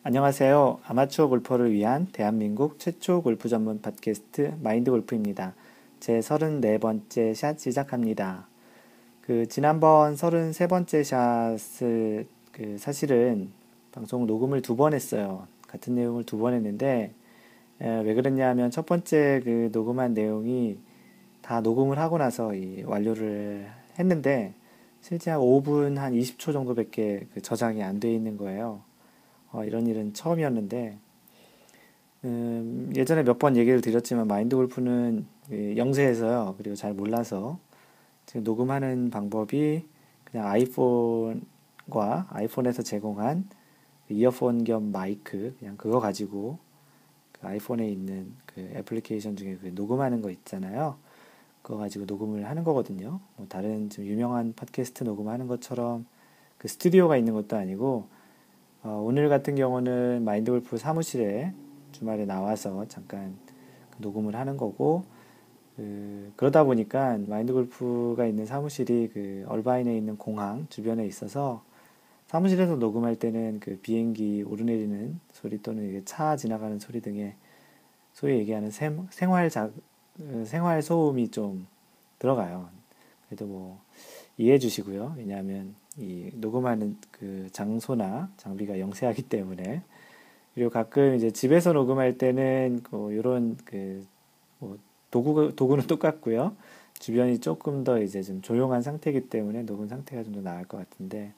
안녕하세요. 아마추어 골퍼를 위한 대한민국 최초 골프 전문 팟캐스트 마인드 골프입니다. 제 34번째 샷 시작합니다. 지난번 33번째 샷을 사실은 방송 녹음을 두 번 했어요. 같은 내용을 두 번 했는데 왜 그랬냐 하면 첫 번째 녹음한 내용이 다 녹음을 하고 나서 완료를 했는데 실제 한 5분 한 20초 정도밖에 저장이 안 돼 있는 거예요. 이런 일은 처음이었는데 예전에 몇 번 얘기를 드렸지만 마인드 골프는 영세해서요. 그리고 잘 몰라서 지금 녹음하는 방법이 그냥 아이폰과 아이폰에서 제공한 이어폰 겸 마이크 그냥 그거 가지고 아이폰에 있는 애플리케이션 중에 녹음하는 거 있잖아요. 그거 가지고 녹음을 하는 거거든요. 뭐 다른 좀 유명한 팟캐스트 녹음하는 것처럼 스튜디오가 있는 것도 아니고 오늘 같은 경우는 마인드 골프 사무실에 주말에 나와서 잠깐 녹음을 하는 거고, 그러다 보니까 마인드 골프가 있는 사무실이 얼바인에 있는 공항 주변에 있어서 사무실에서 녹음할 때는 비행기 오르내리는 소리 또는 이게 차 지나가는 소리 등의 소위 얘기하는 생활 소음이 좀 들어가요. 그래도 뭐 이해해 주시고요. 왜냐하면 이 녹음하는 장소나 장비가 영세하기 때문에. 그리고 가끔 이제 집에서 녹음할 때는 이런 뭐 도구는 똑같고요. 주변이 조금 더 이제 좀 조용한 상태이기 때문에 녹음 상태가 좀 더 나을 것 같은데,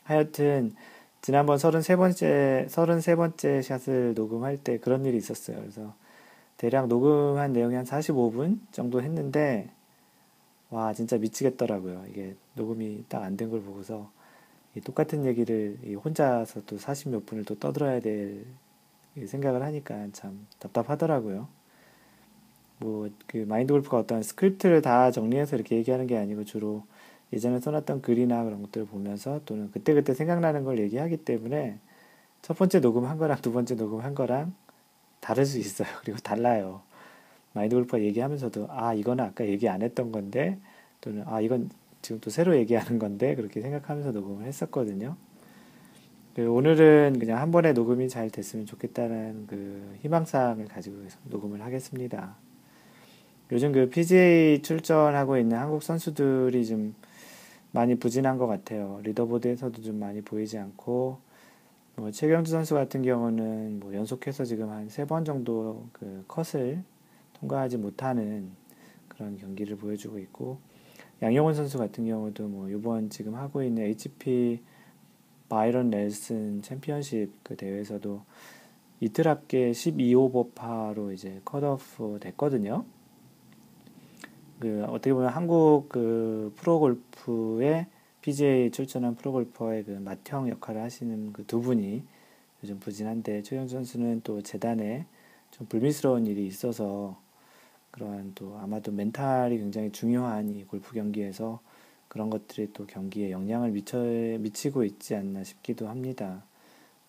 하여튼 지난번 33번째 샷을 녹음할 때 그런 일이 있었어요. 그래서 대략 녹음한 내용이 한 45분 정도 했는데 와 진짜 미치겠더라고요. 이게 녹음이 딱 안 된 걸 보고서 이 똑같은 얘기를 혼자서 또 40 몇 분을 또 떠들어야 될 생각을 하니까 참 답답하더라고요. 뭐 마인드 골프가 어떤 스크립트를 다 정리해서 이렇게 얘기하는 게 아니고 주로 예전에 써놨던 글이나 그런 것들을 보면서 또는 그때그때 생각나는 걸 얘기하기 때문에 첫 번째 녹음한 거랑 두 번째 녹음한 거랑 다를 수 있어요. 그리고 달라요. 마인드 골프가 얘기하면서도 아 이거는 아까 얘기 안 했던 건데 또는 아 이건 지금 또 새로 얘기하는 건데 그렇게 생각하면서 녹음을 했었거든요. 오늘은 그냥 한 번에 녹음이 잘 됐으면 좋겠다는 희망사항을 가지고 녹음을 하겠습니다. 요즘 PGA 출전하고 있는 한국 선수들이 좀 많이 부진한 것 같아요. 리더보드에서도 좀 많이 보이지 않고, 뭐 최경주 선수 같은 경우는 뭐 연속해서 지금 한 세 번 정도 컷을 통과하지 못하는 그런 경기를 보여주고 있고, 양용원 선수 같은 경우도 뭐 이번 지금 하고 있는 HP 바이런 넬슨 챔피언십 대회에서도 이틀 합계 12오버파로 이제 컷오프 됐거든요. 어떻게 보면 한국 프로골프의 PGA 출전한 프로골퍼의 맏형 역할을 하시는 두 분이 요즘 부진한데 최경주 선수는 또 재단에 좀 불미스러운 일이 있어서 그러한 또 아마도 멘탈이 굉장히 중요한 이 골프 경기에서 그런 것들이 또 경기에 영향을 미치고 있지 않나 싶기도 합니다.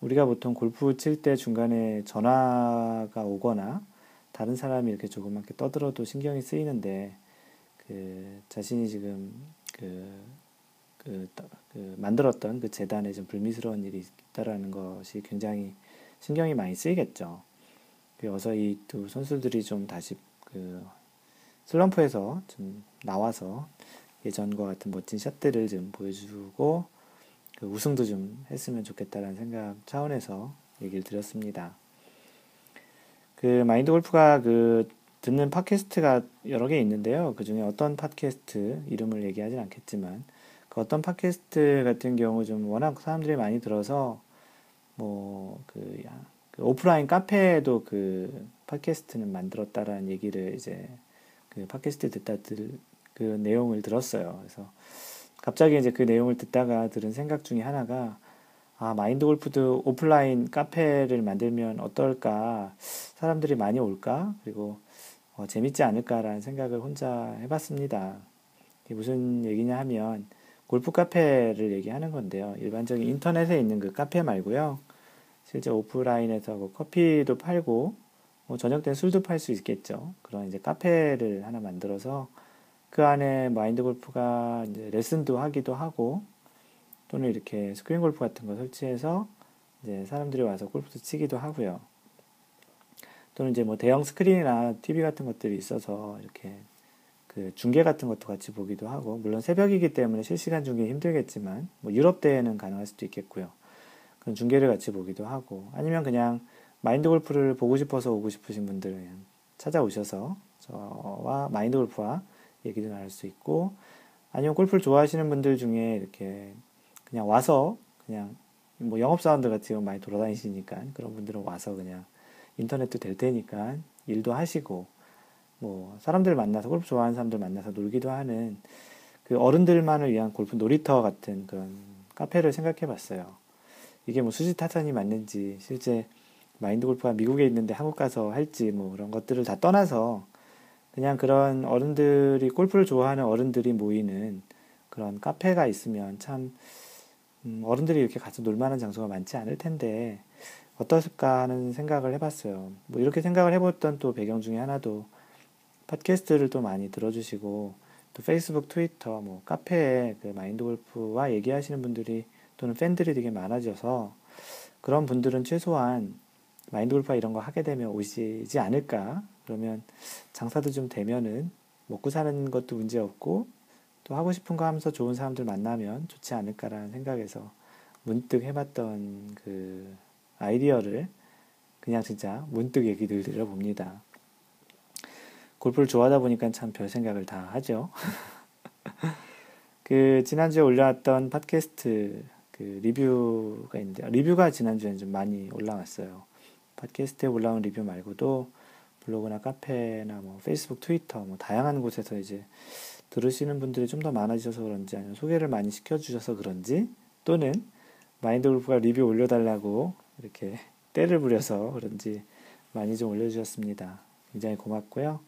우리가 보통 골프 칠 때 중간에 전화가 오거나 다른 사람이 이렇게 조그맣게 떠들어도 신경이 쓰이는데 자신이 지금 만들었던 재단에 좀 불미스러운 일이 있다라는 것이 굉장히 신경이 많이 쓰이겠죠. 그래서 이 두 선수들이 좀 다시 슬럼프에서 좀 나와서 예전과 같은 멋진 샷들을 좀 보여주고 우승도 좀 했으면 좋겠다라는 생각 차원에서 얘기를 드렸습니다. 마인드 골프가 듣는 팟캐스트가 여러 개 있는데요. 그 중에 어떤 팟캐스트 이름을 얘기하진 않겠지만 어떤 팟캐스트 같은 경우 좀 워낙 사람들이 많이 들어서 뭐 오프라인 카페에도 팟캐스트는 만들었다라는 얘기를 이제 팟캐스트 듣다 그 내용을 들었어요. 그래서 갑자기 이제 그 내용을 듣다가 들은 생각 중에 하나가 아, 마인드 골프도 오프라인 카페를 만들면 어떨까? 사람들이 많이 올까? 그리고 재밌지 않을까라는 생각을 혼자 해봤습니다. 이게 무슨 얘기냐 하면 골프 카페를 얘기하는 건데요. 일반적인 인터넷에 있는 카페 말고요. 실제 오프라인에서 커피도 팔고 뭐 저녁 때 술도 팔 수 있겠죠. 그런 이제 카페를 하나 만들어서 그 안에 마인드 골프가 이제 레슨도 하기도 하고 또는 이렇게 스크린 골프 같은 거 설치해서 이제 사람들이 와서 골프도 치기도 하고요. 또는 이제 뭐 대형 스크린이나 TV 같은 것들이 있어서 이렇게 그 중계 같은 것도 같이 보기도 하고, 물론 새벽이기 때문에 실시간 중계 힘들겠지만 뭐 유럽 대회는 가능할 수도 있겠고요. 그런 중계를 같이 보기도 하고, 아니면 그냥 마인드 골프를 보고 싶어서 오고 싶으신 분들은 그냥 찾아오셔서 저와 마인드 골프와 얘기도 나눌 수 있고, 아니면 골프를 좋아하시는 분들 중에 이렇게 그냥 와서 그냥 뭐 영업사원들 같은 경우 많이 돌아다니시니까 그런 분들은 와서 그냥 인터넷도 될 테니까 일도 하시고, 뭐 사람들 만나서 골프 좋아하는 사람들 만나서 놀기도 하는 그 어른들만을 위한 골프 놀이터 같은 그런 카페를 생각해 봤어요. 이게 뭐 수지타산이 맞는지, 실제 마인드 골프가 미국에 있는데 한국 가서 할지 뭐 그런 것들을 다 떠나서 그냥 그런 어른들이 골프를 좋아하는 어른들이 모이는 그런 카페가 있으면 참 어른들이 이렇게 가서 놀 만한 장소가 많지 않을 텐데 어떨까 하는 생각을 해봤어요. 뭐 이렇게 생각을 해봤던 또 배경 중에 하나도 팟캐스트를 또 많이 들어주시고, 또 페이스북, 트위터, 뭐 카페에 그 마인드 골프와 얘기하시는 분들이 또는 팬들이 되게 많아져서 그런 분들은 최소한 마인드 골프와 이런 거 하게 되면 오시지 않을까. 그러면 장사도 좀 되면은 먹고 사는 것도 문제 없고 또 하고 싶은 거 하면서 좋은 사람들 만나면 좋지 않을까라는 생각에서 문득 해봤던 그 아이디어를 그냥 진짜 문득 얘기를 드려봅니다. 골프를 좋아하다 보니까 참 별 생각을 다 하죠. 그 지난주에 올라왔던 팟캐스트 그 리뷰가 있는데, 리뷰가 지난주에는 좀 많이 올라왔어요. 팟캐스트에 올라온 리뷰 말고도 블로그나 카페나 뭐 페이스북, 트위터 뭐 다양한 곳에서 이제 들으시는 분들이 좀 더 많아지셔서 그런지, 아니면 소개를 많이 시켜주셔서 그런지, 또는 마인드 골프가 리뷰 올려달라고 이렇게 때를 부려서 그런지 많이 좀 올려주셨습니다. 굉장히 고맙고요.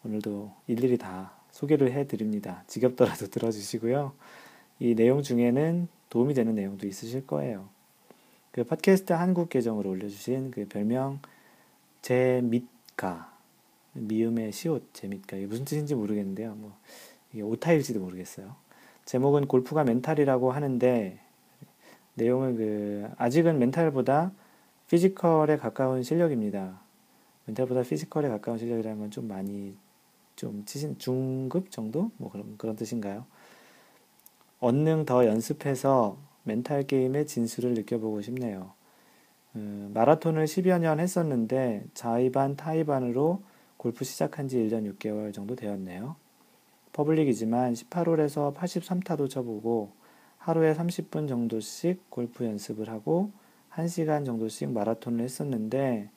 오늘도 일일이 다 소개를 해드립니다. 지겹더라도 들어주시고요. 이 내용 중에는 도움이 되는 내용도 있으실 거예요. 그 팟캐스트 한국 계정으로 올려주신 그 별명 제밋가, 미음의 시옷 제밋가, 이게 무슨 뜻인지 모르겠는데요. 뭐 이게 오타일지도 모르겠어요. 제목은 골프가 멘탈이라고 하는데, 내용은 그 아직은 멘탈보다 피지컬에 가까운 실력입니다. 멘탈보다 피지컬에 가까운 실력이라는 건 좀 많이 좀 치신 중급 정도? 뭐 그런 뜻인가요? 언능 더 연습해서 멘탈 게임의 진수를 느껴보고 싶네요. 마라톤을 10여 년 했었는데 자의반 타의반으로 골프 시작한 지 1년 6개월 정도 되었네요. 퍼블릭이지만 18홀에서 83타도 쳐보고 하루에 30분 정도씩 골프 연습을 하고 1시간 정도씩 마라톤을 했었는데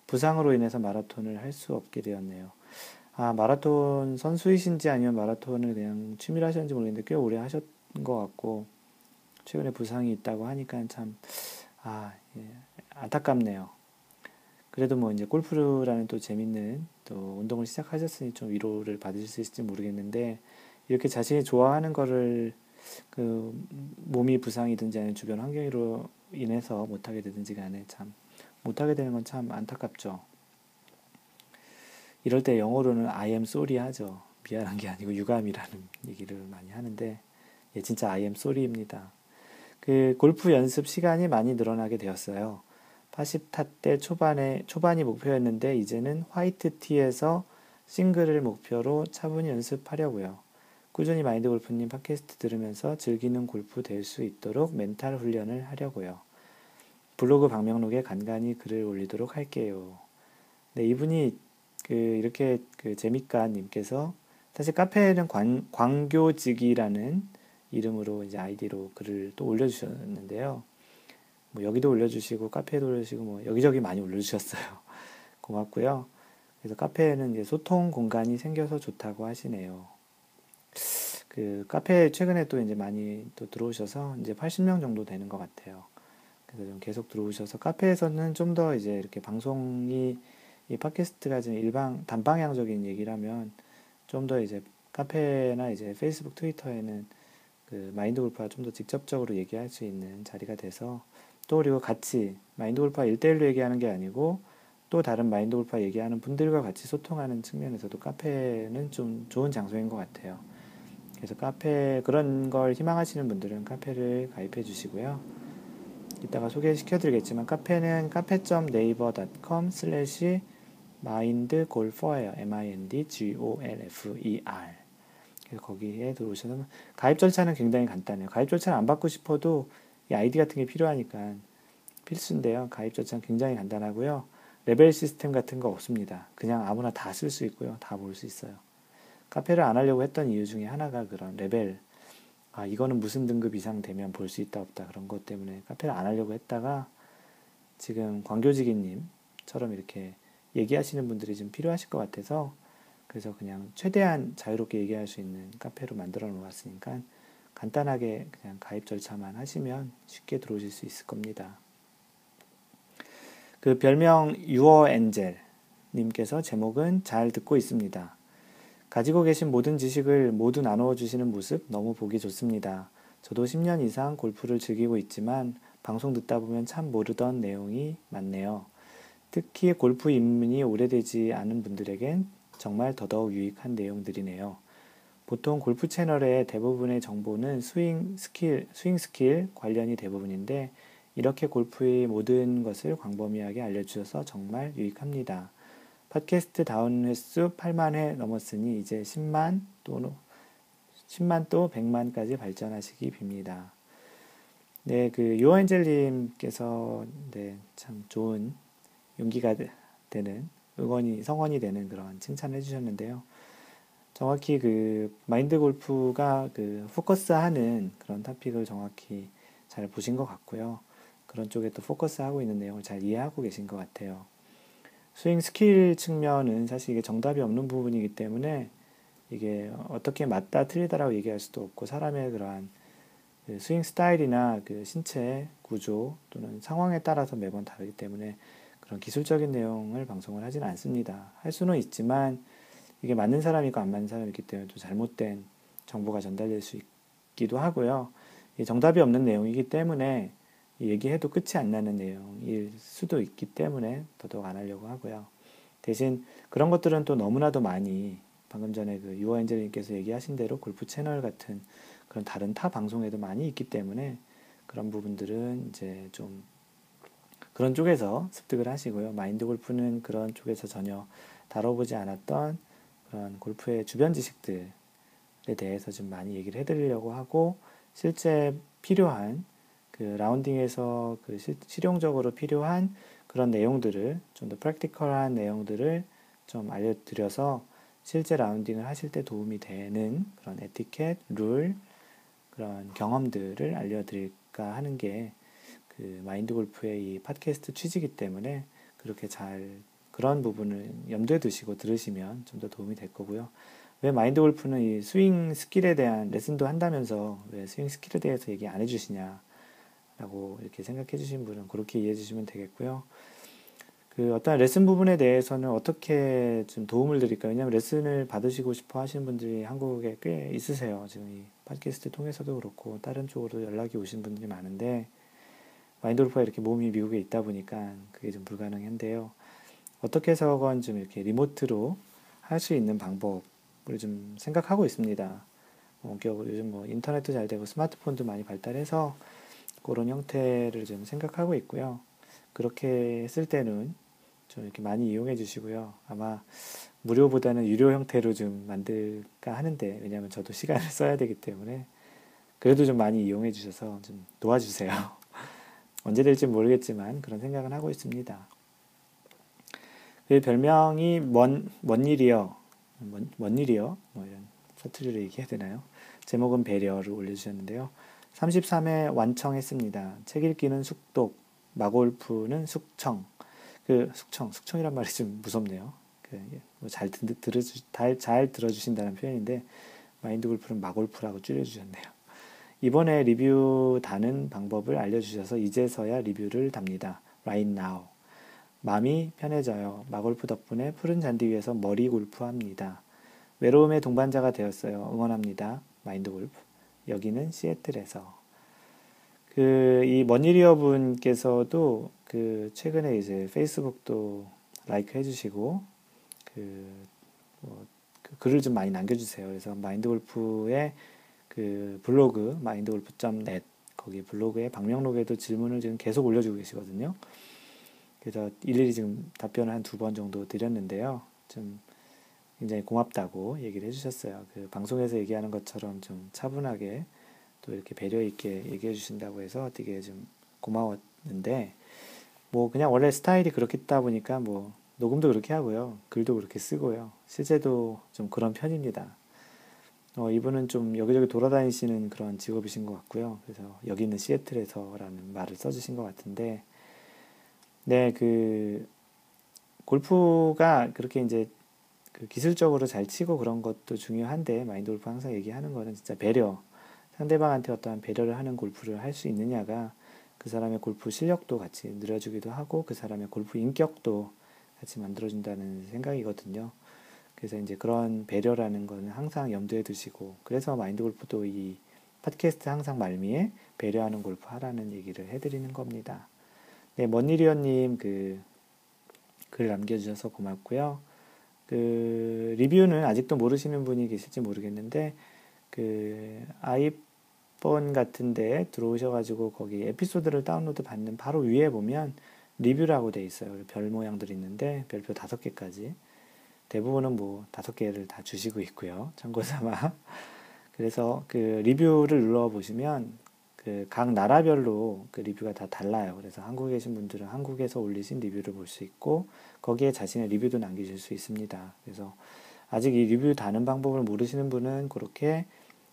부상으로 인해서 마라톤을 할 수 없게 되었네요. 아, 마라톤 선수이신지 아니면 마라톤을 그냥 취미로 하셨는지 모르겠는데 꽤 오래 하셨던 것 같고, 최근에 부상이 있다고 하니까 참, 예, 안타깝네요. 그래도 뭐 이제 골프라는 또 재밌는 또 운동을 시작하셨으니 좀 위로를 받으실 수 있을지 모르겠는데, 이렇게 자신이 좋아하는 거를 그 몸이 부상이든지 아니면 주변 환경으로 인해서 못하게 되든지 간에 참 못하게 되는 건 참 안타깝죠. 이럴 때 영어로는 I am sorry 하죠. 미안한 게 아니고 유감이라는 얘기를 많이 하는데, 예, 진짜 I am sorry입니다. 그 골프 연습 시간이 많이 늘어나게 되었어요. 80타 때 초반이 목표였는데 이제는 화이트 티에서 싱글을 목표로 차분히 연습하려고요. 꾸준히 마인드 골프님 팟캐스트 들으면서 즐기는 골프 될 수 있도록 멘탈 훈련을 하려고요. 블로그 방명록에 간간히 글을 올리도록 할게요. 네, 이분이 이렇게 재미가 님께서 사실 카페에는 광교직이라는 이름으로 이제 아이디로 글을 또 올려주셨는데요. 뭐 여기도 올려주시고 카페에도 올려주시고 뭐 여기저기 많이 올려주셨어요. 고맙고요. 그래서 카페에는 이제 소통 공간이 생겨서 좋다고 하시네요. 그 카페에 최근에 또 이제 많이 또 들어오셔서 이제 80명 정도 되는 것 같아요. 그래서 좀 계속 들어오셔서 카페에서는 좀 더 이제 이렇게 방송이 이 팟캐스트가 지금 단방향적인 얘기를 하면 좀 더 이제 카페나 이제 페이스북, 트위터에는 그 마인드 골프와 좀 더 직접적으로 얘기할 수 있는 자리가 돼서, 또 그리고 같이 마인드 골프와 1대1로 얘기하는 게 아니고 또 다른 마인드 골프와 얘기하는 분들과 같이 소통하는 측면에서도 카페는 좀 좋은 장소인 것 같아요. 그래서 카페 그런 걸 희망하시는 분들은 카페를 가입해 주시고요. 이따가 소개시켜 드리겠지만 카페는 cafe.naver.com/mindgolfer mindgolfer. 그래서 거기에 들어오셔서 가입 절차는 굉장히 간단해요. 가입 절차를 안 받고 싶어도 이 아이디 같은 게 필요하니까 필수인데요. 가입 절차는 굉장히 간단하고요. 레벨 시스템 같은 거 없습니다. 그냥 아무나 다 쓸 수 있고요. 다 볼 수 있어요. 카페를 안 하려고 했던 이유 중에 하나가 그런 레벨, 이거는 무슨 등급 이상 되면 볼 수 있다 없다 그런 것 때문에 카페를 안 하려고 했다가 지금 광교지기님처럼 이렇게 얘기하시는 분들이 좀 필요하실 것 같아서 그래서 그냥 최대한 자유롭게 얘기할 수 있는 카페로 만들어 놓았으니까 간단하게 그냥 가입 절차만 하시면 쉽게 들어오실 수 있을 겁니다. 그 별명 유어엔젤 님께서 제목은 잘 듣고 있습니다. 가지고 계신 모든 지식을 모두 나누어 주시는 모습 너무 보기 좋습니다. 저도 10년 이상 골프를 즐기고 있지만 방송 듣다 보면 참 모르던 내용이 많네요. 특히 골프 입문이 오래되지 않은 분들에겐 정말 더더욱 유익한 내용들이네요. 보통 골프 채널의 대부분의 정보는 스윙 스킬 관련이 대부분인데 이렇게 골프의 모든 것을 광범위하게 알려주셔서 정말 유익합니다. 팟캐스트 다운 횟수 8만 회 넘었으니 이제 10만 또 100만까지 발전하시기 빕니다. 네, 그 요한젤님께서 네, 참 좋은 용기가 되는 성원이 되는 그런 칭찬을 해주셨는데요. 정확히 그 마인드 골프가 그 포커스하는 그런 토픽을 정확히 잘 보신 것 같고요. 그런 쪽에 또 포커스하고 있는 내용을 잘 이해하고 계신 것 같아요. 스윙 스킬 측면은 사실 이게 정답이 없는 부분이기 때문에 이게 어떻게 맞다 틀리다라고 얘기할 수도 없고 사람의 그러한 그 스윙 스타일이나 그 신체 구조 또는 상황에 따라서 매번 다르기 때문에 그런 기술적인 내용을 방송을 하지는 않습니다. 할 수는 있지만 이게 맞는 사람이 있고 안 맞는 사람이 있기 때문에 또 잘못된 정보가 전달될 수 있기도 하고요. 정답이 없는 내용이기 때문에 얘기해도 끝이 안 나는 내용일 수도 있기 때문에 더더욱 안 하려고 하고요. 대신 그런 것들은 또 너무나도 많이 방금 전에 그 유어엔젤님께서 얘기하신 대로 골프 채널 같은 그런 다른 타 방송에도 많이 있기 때문에 그런 부분들은 이제 좀 그런 쪽에서 습득을 하시고요. 마인드 골프는 그런 쪽에서 전혀 다뤄보지 않았던 그런 골프의 주변 지식들에 대해서 좀 많이 얘기를 해드리려고 하고 실제 필요한 그 라운딩에서 그 실용적으로 필요한 그런 내용들을 좀 더 프랙티컬한 내용들을 좀 알려드려서 실제 라운딩을 하실 때 도움이 되는 그런 에티켓, 룰, 그런 경험들을 알려드릴까 하는 게 그 마인드 골프의 이 팟캐스트 취지이기 때문에 그렇게 잘 그런 부분을 염두에 두시고 들으시면 좀 더 도움이 될 거고요. 왜 마인드 골프는 이 스윙 스킬에 대한 레슨도 한다면서 왜 스윙 스킬에 대해서 얘기 안 해주시냐 라고 이렇게 생각해 주신 분은 그렇게 이해해 주시면 되겠고요. 그 어떤 레슨 부분에 대해서는 어떻게 좀 도움을 드릴까요? 왜냐하면 레슨을 받으시고 싶어 하시는 분들이 한국에 꽤 있으세요. 지금 이 팟캐스트 통해서도 그렇고 다른 쪽으로 연락이 오신 분들이 많은데 마인드 골프가 이렇게 몸이 미국에 있다 보니까 그게 좀 불가능한데요. 어떻게 해서건 좀 이렇게 리모트로 할 수 있는 방법을 좀 생각하고 있습니다. 요즘 뭐 인터넷도 잘 되고 스마트폰도 많이 발달해서 그런 형태를 좀 생각하고 있고요. 그렇게 했을 때는 좀 이렇게 많이 이용해 주시고요. 아마 무료보다는 유료 형태로 좀 만들까 하는데 왜냐하면 저도 시간을 써야 되기 때문에 그래도 좀 많이 이용해 주셔서 좀 도와주세요. 언제 될지 모르겠지만 그런 생각은 하고 있습니다. 그 별명이 뭔 일이요? 뭔 일이요? 뭐 이런 사투리로 얘기해야 되나요? 제목은 배려를 올려주셨는데요. 33회 완청했습니다. 책 읽기는 숙독, 마골프는 숙청. 숙청이란 말이 좀 무섭네요. 잘 들어주신다는 표현인데, 마인드 골프는 마골프라고 줄여주셨네요. 이번에 리뷰 다는 방법을 알려주셔서 이제서야 리뷰를 답니다. Right now. 마음이 편해져요. 마골프 덕분에 푸른 잔디 위에서 머리 골프합니다. 외로움의 동반자가 되었어요. 응원합니다. 마인드 골프. 여기는 시애틀에서. 이 먼일이어 분께서도 최근에 이제 페이스북도 라이크 해주시고 글을 좀 많이 남겨주세요. 그래서 마인드 골프의 블로그 mindgolf.net 거기 블로그에 방명록에도 질문을 지금 계속 올려주고 계시거든요. 그래서 일일이 지금 답변을 한 2번 정도 드렸는데요. 좀 굉장히 고맙다고 얘기를 해주셨어요. 그 방송에서 얘기하는 것처럼 좀 차분하게 또 이렇게 배려 있게 얘기해 주신다고 해서 되게 좀 고마웠는데, 뭐 그냥 원래 스타일이 그렇겠다 보니까 뭐 녹음도 그렇게 하고요. 글도 그렇게 쓰고요. 실제도 좀 그런 편입니다. 이분은 좀 여기저기 돌아다니시는 그런 직업이신 것 같고요. 그래서 여기 있는 시애틀에서라는 말을 써주신 것 같은데, 네, 그 골프가 그렇게 이제 그 기술적으로 잘 치고 그런 것도 중요한데, 마인드 골프 항상 얘기하는 거는 진짜 배려, 상대방한테 어떠한 배려를 하는 골프를 할 수 있느냐가 그 사람의 골프 실력도 같이 늘어주기도 하고 그 사람의 골프 인격도 같이 만들어준다는 생각이거든요. 그래서 이제 그런 배려라는 거는 항상 염두에 두시고, 그래서 마인드 골프도 이 팟캐스트 항상 말미에 배려하는 골프 하라는 얘기를 해드리는 겁니다. 네, 먼일이언님 그 글 남겨주셔서 고맙고요. 그 리뷰는 아직도 모르시는 분이 계실지 모르겠는데, 그 아이폰 같은데 들어오셔가지고 거기 에피소드를 다운로드 받는 바로 위에 보면 리뷰라고 돼 있어요. 별 모양들이 있는데 별표 5개까지. 대부분은 뭐 5개를 다 주시고 있고요. 참고 삼아. 그래서 그 리뷰를 눌러보시면 그 각 나라별로 그 리뷰가 다 달라요. 그래서 한국에 계신 분들은 한국에서 올리신 리뷰를 볼 수 있고 거기에 자신의 리뷰도 남기실 수 있습니다. 그래서 아직 이 리뷰 다는 방법을 모르시는 분은 그렇게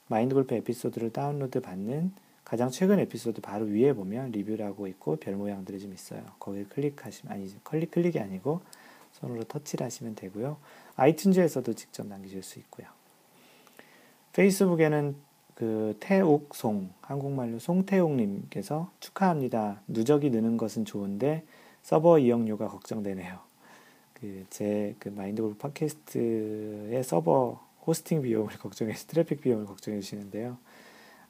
마인드 골프 에피소드를 다운로드 받는 가장 최근 에피소드 바로 위에 보면 리뷰라고 있고 별 모양들이 좀 있어요. 거기를 클릭하시면, 아니, 클릭이 아니고 손으로 터치를 하시면 되고요. 아이튠즈에서도 직접 남기실 수 있고요. 페이스북에는 그 태옥송, 한국말로 송태옥님께서 축하합니다. 누적이 느는 것은 좋은데 서버 이용료가 걱정되네요. 그 마인드 골프 팟캐스트의 서버 호스팅 비용을 걱정해서 트래픽 비용을 걱정해 주시는데요.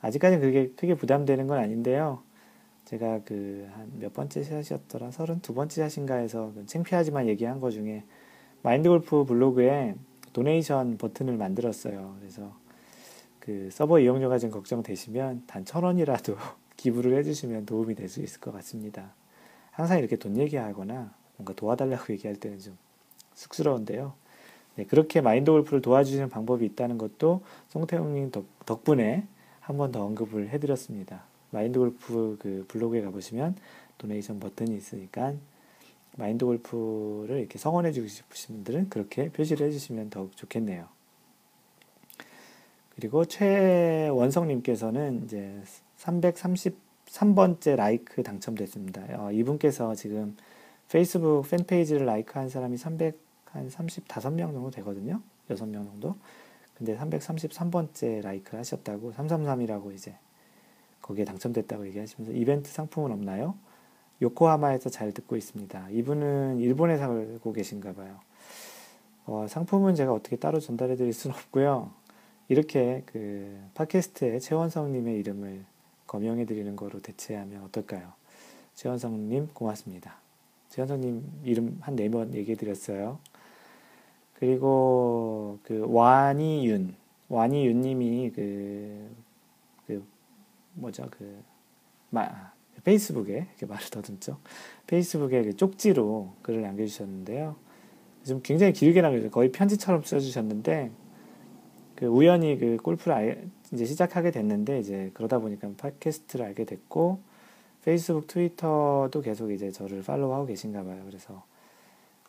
아직까지는 그게 크게 부담되는 건 아닌데요. 제가 그 한 몇 번째 샷이었더라? 32번째 샷인가 해서 창피하지만 얘기한 거 중에 마인드 골프 블로그에 도네이션 버튼을 만들었어요. 그래서 그 서버 이용료가 좀 걱정되시면 단 1,000원이라도 기부를 해주시면 도움이 될 수 있을 것 같습니다. 항상 이렇게 돈 얘기하거나 뭔가 도와달라고 얘기할 때는 좀 쑥스러운데요. 네, 그렇게 마인드 골프를 도와주시는 방법이 있다는 것도 송태웅님 덕분에 한 번 더 언급을 해드렸습니다. 마인드 골프 그 블로그에 가보시면 도네이션 버튼이 있으니까 마인드 골프를 이렇게 성원해 주고 싶으신 분들은 그렇게 표시를 해주시면 더욱 좋겠네요. 그리고 최원성님께서는 이제 333번째 라이크 당첨됐습니다. 이분께서 지금 페이스북 팬페이지를 라이크한 사람이 한 35명 정도 되거든요. 6명 정도. 근데 333번째 라이크를 하셨다고, 333이라고 이제 거기에 당첨됐다고 얘기하시면서 이벤트 상품은 없나요? 요코하마에서 잘 듣고 있습니다. 이분은 일본에 살고 계신가 봐요. 상품은 제가 어떻게 따로 전달해 드릴 수는 없고요. 이렇게 그 팟캐스트에 최원성님의 이름을 거명해 드리는 거로 대체하면 어떨까요? 최원성님 고맙습니다. 최원성님 이름 한 4번 얘기해 드렸어요. 그리고 그 와니윤님이 페이스북에 이렇게 말을 더듬죠. 페이스북에 그 쪽지로 글을 남겨주셨는데요. 좀 굉장히 길게 남겨주셨어요. 거의 편지처럼 써주셨는데 그 우연히 그 골프를 이제 시작하게 됐는데 이제 그러다 보니까 팟캐스트를 알게 됐고 페이스북, 트위터도 계속 이제 저를 팔로우하고 계신가 봐요. 그래서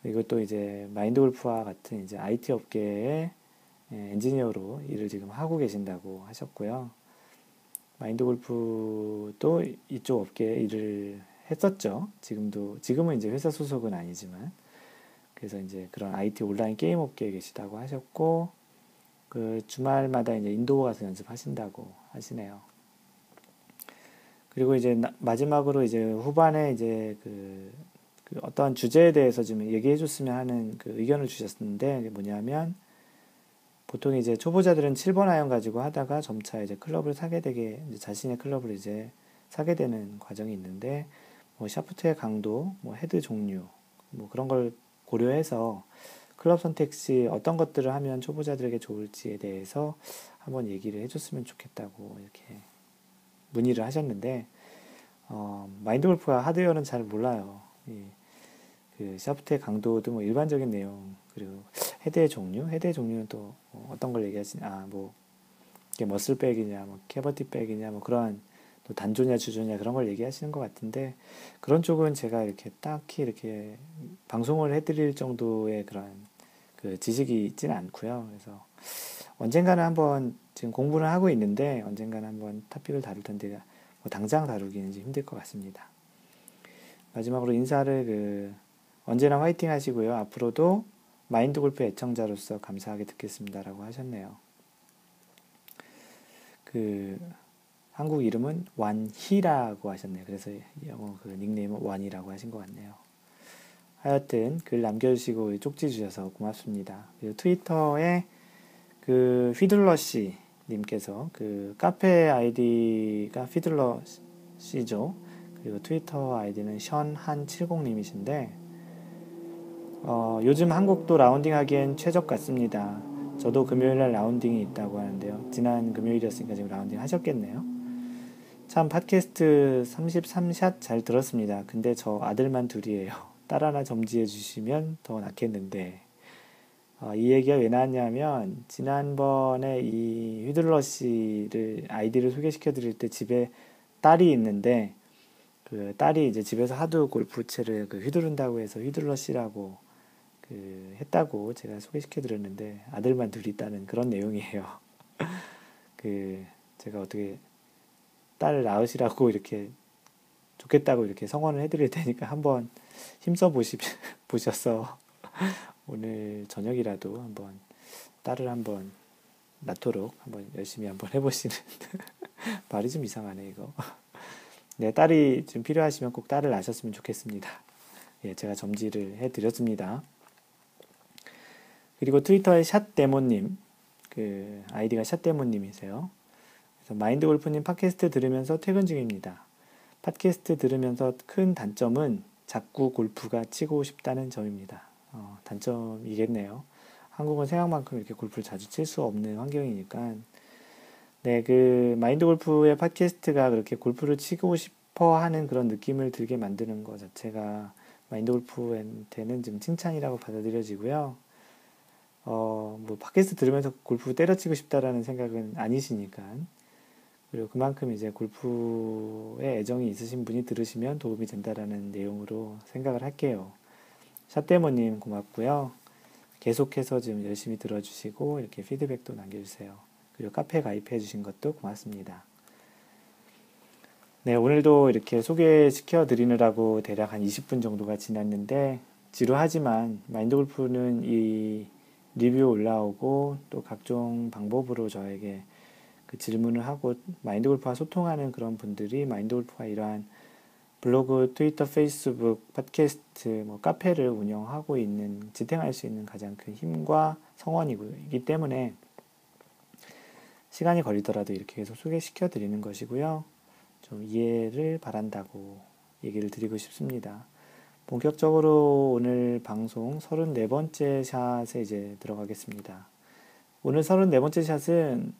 이것도 이제 마인드 골프와 같은 이제 IT 업계의 엔지니어로 일을 지금 하고 계신다고 하셨고요. 마인드 골프도 이쪽 업계에 일을 했었죠. 지금은 이제 회사 소속은 아니지만. 그래서 이제 그런 IT 온라인 게임 업계에 계시다고 하셨고, 그 주말마다 이제 인도 가서 연습하신다고 하시네요. 그리고 이제 마지막으로 이제 후반에 이제 그 어떤 주제에 대해서 좀 얘기해 줬으면 하는 그 의견을 주셨는데, 뭐냐면 보통 이제 초보자들은 7번 아이언 가지고 하다가 점차 이제 클럽을 사게 되게, 이제 자신의 클럽을 이제 사게 되는 과정이 있는데, 뭐 샤프트의 강도, 뭐 헤드 종류, 뭐 그런 걸 고려해서 클럽 선택 시 어떤 것들을 하면 초보자들에게 좋을지에 대해서 한번 얘기를 해줬으면 좋겠다고 이렇게 문의를 하셨는데, 마인드 골프가 하드웨어는 잘 몰라요. 그 샤프트의 강도도 뭐 일반적인 내용, 그리고 헤드의 종류는 또 어떤 걸 얘기하시냐, 뭐, 이게 머슬백이냐, 뭐, 캐버티백이냐, 뭐, 그러한 또 단조냐, 주조냐, 그런 걸 얘기하시는 것 같은데, 그런 쪽은 제가 이렇게 딱히 이렇게 방송을 해드릴 정도의 그런 그 지식이 있지는 않고요. 그래서 언젠가는 한번 지금 공부를 하고 있는데, 언젠가는 한번 토픽을 다룰 텐데, 뭐 당장 다루기는 좀 힘들 것 같습니다. 마지막으로 인사를 언제나 화이팅 하시고요. 앞으로도 마인드 골프 애청자로서 감사하게 듣겠습니다라고 하셨네요. 한국 이름은 완희라고 하셨네요. 그래서 영어 그 닉네임은 완이라고 하신 것 같네요. 하여튼 글 남겨주시고 쪽지 주셔서 고맙습니다. 그리고 트위터에 휘둘러씨 님께서 카페 아이디가 휘둘러씨죠. 그리고 트위터 아이디는 션한70님이신데 요즘 한국도 라운딩 하기엔 최적 같습니다. 저도 금요일날 라운딩이 있다고 하는데요. 지난 금요일이었으니까 지금 라운딩 하셨겠네요. 참 팟캐스트 33샷 잘 들었습니다. 근데 저 아들만 둘이에요. 딸 하나 점지해 주시면 더 낫겠는데 이 얘기가 왜 나왔냐면 지난번에 이 휘둘러씨를 아이디를 소개시켜 드릴 때 집에 딸이 있는데 딸이 이제 집에서 하도 골프채를 휘두른다고 해서 휘둘러씨라고 했다고 제가 소개시켜 드렸는데 아들만 둘이 있다는 그런 내용이에요. 제가 어떻게 딸을 낳으시라고 이렇게 좋겠다고 이렇게 성원을 해드릴 테니까 한번 힘써 보셔서 오늘 저녁이라도 한번 딸을 한번 낳도록 한번 열심히 한번 해보시는 말이 좀 이상하네 이거. 네, 딸이 좀 필요하시면 꼭 딸을 낳으셨으면 좋겠습니다. 예, 제가 점지를 해드렸습니다. 그리고 트위터에 샷데모님, 아이디가 샷데모님이세요. 그래서 마인드 골프님 팟캐스트 들으면서 퇴근 중입니다. 팟캐스트 들으면서 큰 단점은 자꾸 골프가 치고 싶다는 점입니다. 단점이겠네요. 한국은 생각만큼 이렇게 골프를 자주 칠 수 없는 환경이니까. 네, 마인드 골프의 팟캐스트가 그렇게 골프를 치고 싶어 하는 그런 느낌을 들게 만드는 것 자체가 마인드 골프한테는 좀 칭찬이라고 받아들여지고요. 뭐, 팟캐스트 들으면서 골프 때려치고 싶다라는 생각은 아니시니까. 그리고 그만큼 이제 골프에 애정이 있으신 분이 들으시면 도움이 된다라는 내용으로 생각을 할게요. 샷데모님 고맙고요. 계속해서 좀 열심히 들어주시고 이렇게 피드백도 남겨주세요. 그리고 카페 가입해 주신 것도 고맙습니다. 네, 오늘도 이렇게 소개시켜 드리느라고 대략 한 20분 정도가 지났는데 지루하지만 마인드 골프는 이 리뷰 올라오고 또 각종 방법으로 저에게 질문을 하고 마인드 골프와 소통하는 그런 분들이 마인드 골프가 이러한 블로그, 트위터, 페이스북, 팟캐스트, 뭐 카페를 운영하고 있는, 지탱할 수 있는 가장 큰 힘과 성원이기 때문에 시간이 걸리더라도 이렇게 계속 소개시켜 드리는 것이고요. 좀 이해를 바란다고 얘기를 드리고 싶습니다. 본격적으로 오늘 방송 34번째 샷에 이제 들어가겠습니다. 오늘 34번째 샷은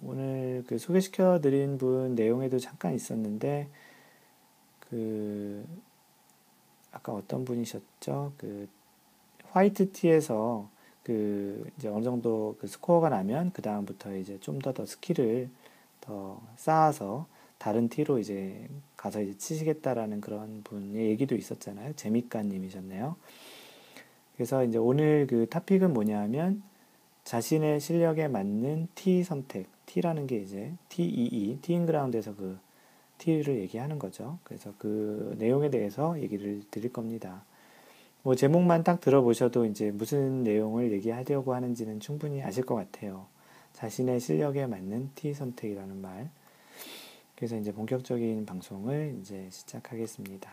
오늘 소개시켜 드린 분 내용에도 잠깐 있었는데 아까 어떤 분이셨죠? 화이트티에서 이제 어느 정도 스코어가 나면 그 다음부터 이제 좀 더 스킬을 더 쌓아서 다른 티로 이제 가서 이제 치시겠다라는 그런 분의 얘기도 있었잖아요. 재미까님이셨네요. 그래서 이제 오늘 토픽은 뭐냐면 자신의 실력에 맞는 티 선택, T라는 게 이제 TEE, 티인그라운드에서 T를 얘기하는 거죠. 그래서 그 내용에 대해서 얘기를 드릴 겁니다. 뭐 제목만 딱 들어보셔도 이제 무슨 내용을 얘기하려고 하는지는 충분히 아실 것 같아요. 자신의 실력에 맞는 T 선택이라는 말. 그래서 이제 본격적인 방송을 이제 시작하겠습니다.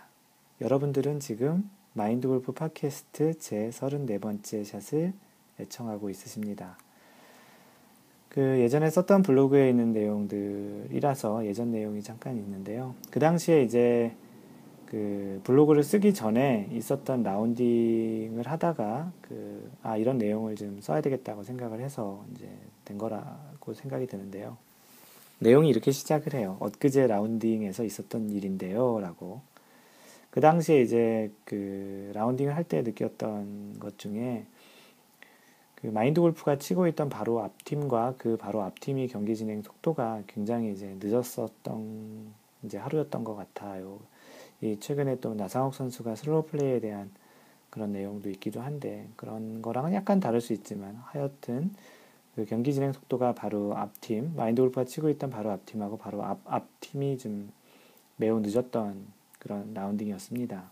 여러분들은 지금 마인드 골프 팟캐스트 제 34번째 샷을 애청하고 있으십니다. 예전에 썼던 블로그에 있는 내용들이라서 예전 내용이 잠깐 있는데요. 그 당시에 이제 블로그를 쓰기 전에 있었던 라운딩을 하다가 이런 내용을 좀 써야 되겠다고 생각을 해서 이제 된 거라고 생각이 드는데요. 내용이 이렇게 시작을 해요. 엊그제 라운딩에서 있었던 일인데요. 라고. 그 당시에 이제 그 라운딩을 할 때 느꼈던 것 중에 그 마인드 골프가 치고 있던 바로 앞팀과 그 바로 앞팀이 경기 진행 속도가 굉장히 이제 늦었었던 이제 하루였던 것 같아요. 이 최근에 또 나상욱 선수가 슬로우 플레이에 대한 그런 내용도 있기도 한데 그런 거랑은 약간 다를 수 있지만 하여튼 그 경기 진행 속도가 바로 앞팀 마인드 골프가 치고 있던 바로 앞팀하고 바로 앞팀이 좀 매우 늦었던 그런 라운딩이었습니다.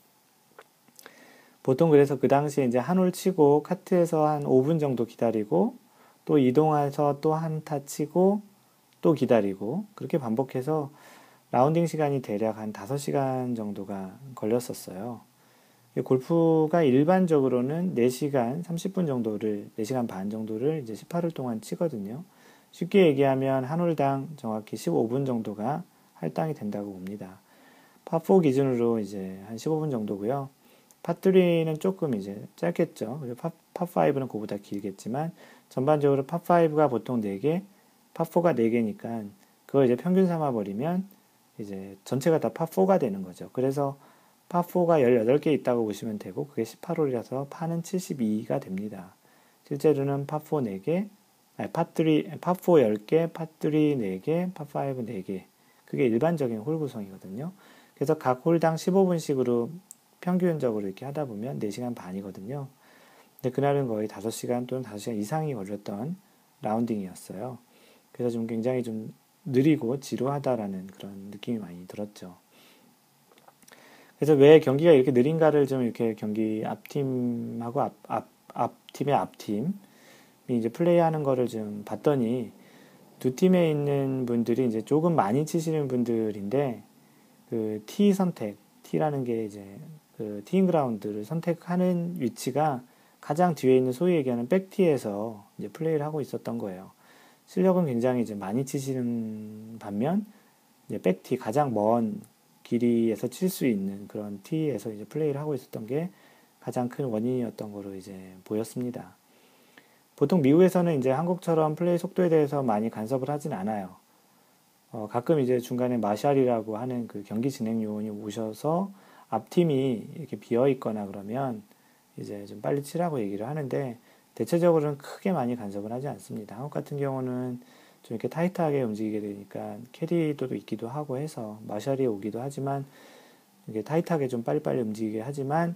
보통 그래서 그 당시에 이제 한 홀 치고 카트에서 한 5분 정도 기다리고 또 이동해서 또 한 타 치고 또 기다리고 그렇게 반복해서 라운딩 시간이 대략 한 5시간 정도가 걸렸었어요. 골프가 일반적으로는 4시간 30분 정도를, 4시간 반 정도를 이제 18홀 동안 치거든요. 쉽게 얘기하면 한 홀당 정확히 15분 정도가 할당이 된다고 봅니다. 파4 기준으로 이제 한 15분 정도고요. 파3는 조금 이제 짧겠죠. 그리고 파5는 그보다 길겠지만 전반적으로 파5가 보통 4개, 파4가 4개니까 그걸 이제 평균 삼아버리면 이제 전체가 다 파4가 되는 거죠. 그래서 파4가 18개 있다고 보시면 되고 그게 18홀이라서 파는 72가 됩니다. 실제로는 파4 4개, 아니 파4 10개, 파3 4개, 파5 4개. 그게 일반적인 홀 구성이거든요. 그래서 각 홀당 15분씩으로 평균적으로 이렇게 하다 보면 4시간 반이거든요. 근데 그날은 거의 5시간 또는 5시간 이상이 걸렸던 라운딩이었어요. 그래서 좀 굉장히 좀 느리고 지루하다라는 그런 느낌이 많이 들었죠. 그래서 왜 경기가 이렇게 느린가를 좀 이렇게 경기 앞팀하고 앞팀의 앞팀이 이제 플레이하는 거를 좀 봤더니 두 팀에 있는 분들이 이제 조금 많이 치시는 분들인데 그 티 선택, 티라는 게 이제 그 티잉 그라운드를 선택하는 위치가 가장 뒤에 있는 소위 얘기하는 백티에서 이제 플레이를 하고 있었던 거예요. 실력은 굉장히 이제 많이 치시는 반면 이제 백티 가장 먼 길이에서 칠 수 있는 그런 티에서 이제 플레이를 하고 있었던 게 가장 큰 원인이었던 거로 이제 보였습니다. 보통 미국에서는 이제 한국처럼 플레이 속도에 대해서 많이 간섭을 하진 않아요. 가끔 이제 중간에 마샬이라고 하는 그 경기 진행 요원이 오셔서 앞팀이 이렇게 비어 있거나 그러면 이제 좀 빨리 치라고 얘기를 하는데 대체적으로는 크게 많이 간섭을 하지 않습니다. 한국 같은 경우는 좀 이렇게 타이트하게 움직이게 되니까 캐리도 있기도 하고 해서 마샬이 오기도 하지만 이게 타이트하게 좀 빨리빨리 움직이게 하지만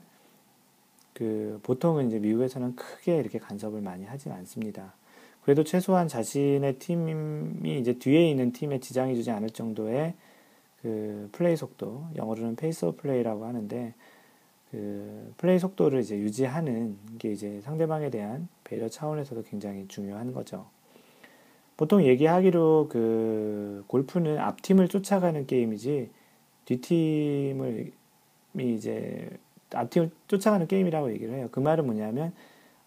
그 보통은 이제 미국에서는 크게 이렇게 간섭을 많이 하진 않습니다. 그래도 최소한 자신의 팀이 이제 뒤에 있는 팀에 지장이 주지 않을 정도의 그 플레이 속도, 영어로는 페이스 오브 플레이라고 하는데 그 플레이 속도를 이제 유지하는 게 이제 상대방에 대한 배려 차원에서도 굉장히 중요한 거죠. 보통 얘기하기로 그 골프는 앞팀을 쫓아가는 게임이지 뒷팀을 이제 앞팀을 쫓아가는 게임이라고 얘기를 해요. 그 말은 뭐냐면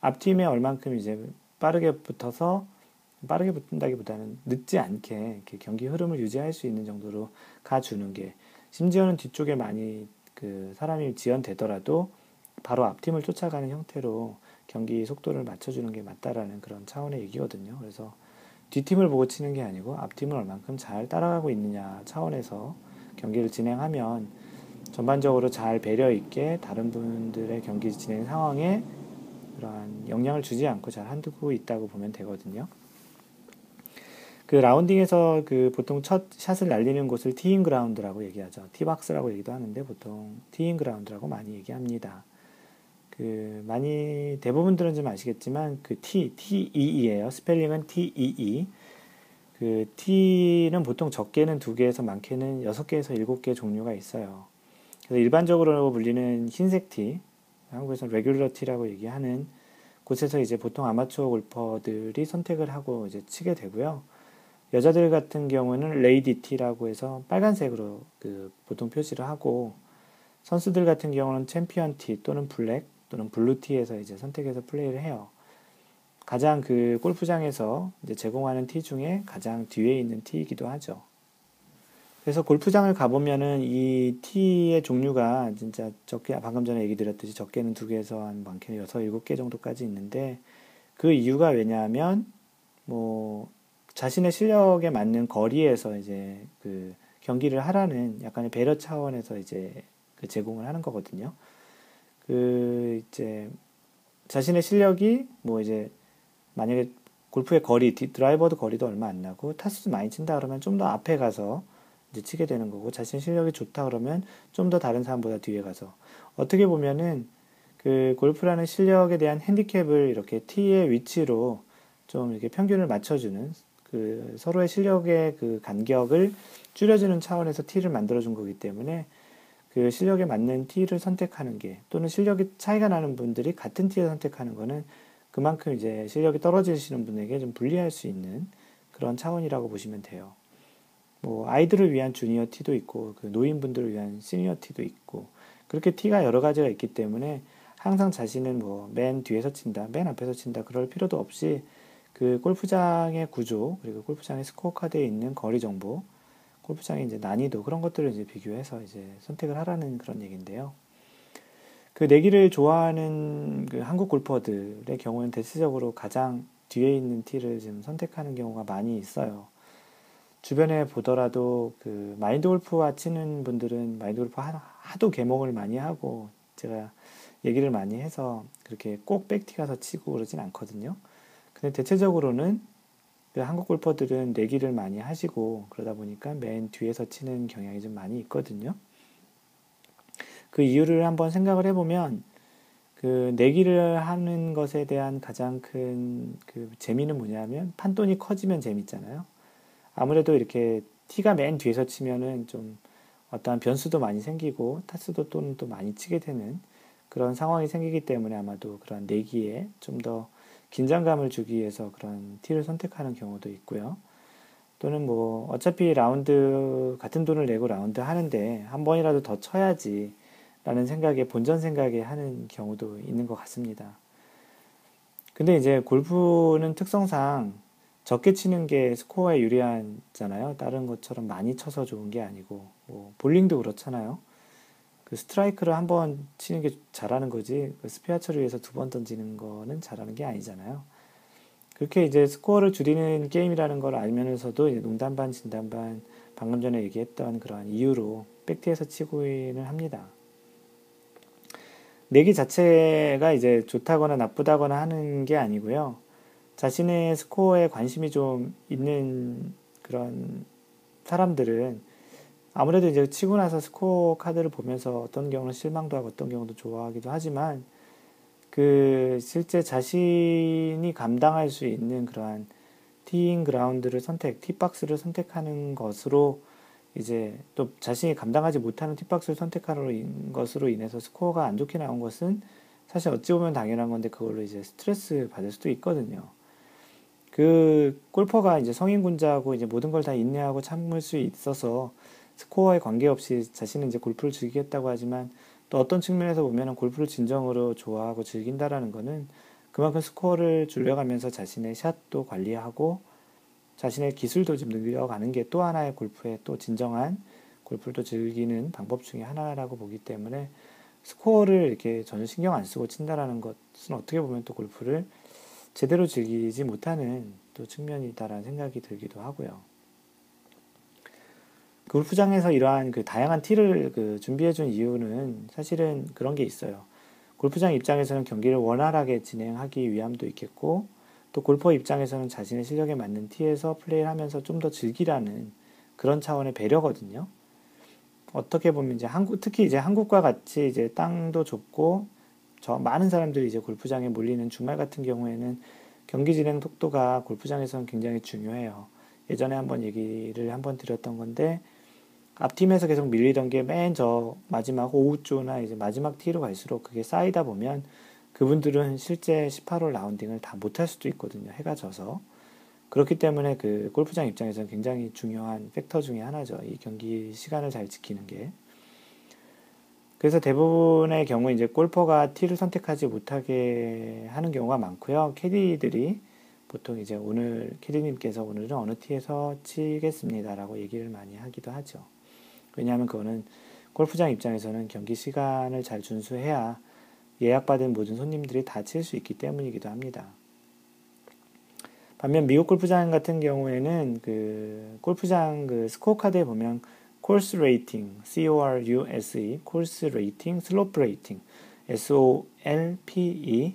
앞팀에 얼만큼 이제 빠르게 붙어서 빠르게 붙는다기보다는 늦지 않게 이렇게 경기 흐름을 유지할 수 있는 정도로 가주는 게 심지어는 뒤쪽에 많이 그 사람이 지연되더라도 바로 앞팀을 쫓아가는 형태로 경기 속도를 맞춰주는 게 맞다라는 그런 차원의 얘기거든요. 그래서 뒷팀을 보고 치는 게 아니고 앞팀을 얼만큼 잘 따라가고 있느냐 차원에서 경기를 진행하면 전반적으로 잘 배려 있게 다른 분들의 경기 진행 상황에 그러한 영향을 주지 않고 잘 한두고 있다고 보면 되거든요. 그 라운딩에서 그 보통 첫 샷을 날리는 곳을 티잉 그라운드라고 얘기하죠. 티박스라고 얘기도 하는데 보통 티잉 그라운드라고 많이 얘기합니다. 그 많이 대부분들은 좀 아시겠지만 그 T-E-E예요. 스펠링은 T-E-E. 그 T는 보통 적게는 2개에서 많게는 6개에서 7개 종류가 있어요. 그래서 일반적으로 불리는 흰색 티, 한국에서는 레귤러 티라고 얘기하는 곳에서 이제 보통 아마추어 골퍼들이 선택을 하고 이제 치게 되고요. 여자들 같은 경우는 레이디 티라고 해서 빨간색으로 그 보통 표시를 하고 선수들 같은 경우는 챔피언 티 또는 블랙 또는 블루 티에서 이제 선택해서 플레이를 해요. 가장 그 골프장에서 이제 제공하는 티 중에 가장 뒤에 있는 티이기도 하죠. 그래서 골프장을 가보면은 이 티의 종류가 진짜 적게, 방금 전에 얘기 드렸듯이 적게는 2개에서 한 많게는 6, 7개 정도까지 있는데 그 이유가 왜냐하면 뭐 자신의 실력에 맞는 거리에서 이제 그 경기를 하라는 약간의 배려 차원에서 이제 그 제공을 하는 거거든요. 그 이제 자신의 실력이 뭐 이제 만약에 골프의 거리, 드라이버도 거리도 얼마 안 나고 타수도 많이 친다 그러면 좀 더 앞에 가서 이제 치게 되는 거고, 자신 실력이 좋다 그러면 좀 더 다른 사람보다 뒤에 가서, 어떻게 보면은 그 골프라는 실력에 대한 핸디캡을 이렇게 티의 위치로 좀 이렇게 평균을 맞춰주는, 그 서로의 실력의 그 간격을 줄여주는 차원에서 티를 만들어준 거기 때문에, 그 실력에 맞는 티를 선택하는 게, 또는 실력이 차이가 나는 분들이 같은 티를 선택하는 거는 그만큼 이제 실력이 떨어지시는 분에게 좀 불리할 수 있는 그런 차원이라고 보시면 돼요. 뭐 아이들을 위한 주니어 티도 있고, 그 노인분들을 위한 시니어 티도 있고, 그렇게 티가 여러 가지가 있기 때문에 항상 자신은 뭐 맨 뒤에서 친다, 맨 앞에서 친다 그럴 필요도 없이, 그 골프장의 구조, 그리고 골프장의 스코어 카드에 있는 거리 정보, 골프장의 이제 난이도, 그런 것들을 이제 비교해서 이제 선택을 하라는 그런 얘기인데요. 그 내기를 좋아하는 그 한국 골퍼들의 경우는 대체적으로 가장 뒤에 있는 티를 지금 선택하는 경우가 많이 있어요. 주변에 보더라도 그 마인드 골프와 치는 분들은 마인드 골프 하도 개몽을 많이 하고, 제가 얘기를 많이 해서 그렇게 꼭 백티 가서 치고 그러진 않거든요. 근데 대체적으로는 그 한국 골퍼들은 내기를 많이 하시고, 그러다 보니까 맨 뒤에서 치는 경향이 좀 많이 있거든요. 그 이유를 한번 생각을 해보면, 그 내기를 하는 것에 대한 가장 큰 그 재미는 뭐냐면, 판돈이 커지면 재밌잖아요. 아무래도 이렇게 티가 맨 뒤에서 치면은 좀 어떠한 변수도 많이 생기고 타수도 또는 또 많이 치게 되는 그런 상황이 생기기 때문에, 아마도 그런 내기에 좀 더 긴장감을 주기 위해서 그런 티를 선택하는 경우도 있고요. 또는 뭐 어차피 라운드 같은 돈을 내고 라운드 하는데 한 번이라도 더 쳐야지 라는 생각에, 본전 생각에 하는 경우도 있는 것 같습니다. 근데 이제 골프는 특성상 적게 치는 게 스코어에 유리하잖아요. 다른 것처럼 많이 쳐서 좋은 게 아니고, 뭐 볼링도 그렇잖아요. 그 스트라이크를 한 번 치는 게 잘하는 거지, 그 스페어 처리해서 두 번 던지는 거는 잘하는 게 아니잖아요. 그렇게 이제 스코어를 줄이는 게임이라는 걸 알면서도 이제 농담 반 진담 반, 방금 전에 얘기했던 그러한 이유로 백티에서 치고는 합니다. 내기 자체가 이제 좋다거나 나쁘다거나 하는 게 아니고요. 자신의 스코어에 관심이 좀 있는 그런 사람들은 아무래도 이제 치고 나서 스코어 카드를 보면서 어떤 경우는 실망도 하고 어떤 경우도 좋아하기도 하지만, 그 실제 자신이 감당할 수 있는 그러한 티잉 그라운드를 티박스를 선택하는 것으로, 이제 또 자신이 감당하지 못하는 티박스를 선택하는 것으로 인해서 스코어가 안 좋게 나온 것은 사실 어찌 보면 당연한 건데, 그걸로 이제 스트레스 받을 수도 있거든요. 그 골퍼가 이제 성인군자하고 이제 모든 걸 다 인내하고 참을 수 있어서 스코어에 관계없이 자신은 이제 골프를 즐기겠다고 하지만, 또 어떤 측면에서 보면은 골프를 진정으로 좋아하고 즐긴다라는 거는 그만큼 스코어를 줄여가면서 자신의 샷도 관리하고 자신의 기술도 좀 늘려가는 게 또 하나의 골프의 또 진정한 골프를 또 즐기는 방법 중에 하나라고 보기 때문에, 스코어를 이렇게 전혀 신경 안 쓰고 친다라는 것은 어떻게 보면 또 골프를 제대로 즐기지 못하는 또 측면이다라는 생각이 들기도 하고요. 골프장에서 이러한 그 다양한 티를 그 준비해준 이유는 사실은 그런 게 있어요. 골프장 입장에서는 경기를 원활하게 진행하기 위함도 있겠고, 또 골퍼 입장에서는 자신의 실력에 맞는 티에서 플레이를 하면서 좀 더 즐기라는 그런 차원의 배려거든요. 어떻게 보면 이제 특히 이제 한국과 같이 이제 땅도 좁고 많은 사람들이 이제 골프장에 몰리는 주말 같은 경우에는 경기 진행 속도가 골프장에서는 굉장히 중요해요. 예전에 한번 얘기를 한번 드렸던 건데, 앞팀에서 계속 밀리던 게 맨 저 마지막 오후조나 이제 마지막 티로 갈수록 그게 쌓이다 보면 그분들은 실제 18홀 라운딩을 다 못할 수도 있거든요. 해가 져서. 그렇기 때문에 그 골프장 입장에서는 굉장히 중요한 팩터 중에 하나죠. 이 경기 시간을 잘 지키는 게. 그래서 대부분의 경우 이제 골퍼가 티를 선택하지 못하게 하는 경우가 많고요. 캐디들이 보통 이제 캐디님께서 오늘은 어느 티에서 치겠습니다라고 얘기를 많이 하기도 하죠. 왜냐하면 그거는 골프장 입장에서는 경기 시간을 잘 준수해야 예약받은 모든 손님들이 다 칠 수 있기 때문이기도 합니다. 반면 미국 골프장 같은 경우에는 그 골프장 그 스코어 카드에 보면 코스 레이팅, CORUSE, 코스 레이팅, 슬로프 레이팅, SOLPE,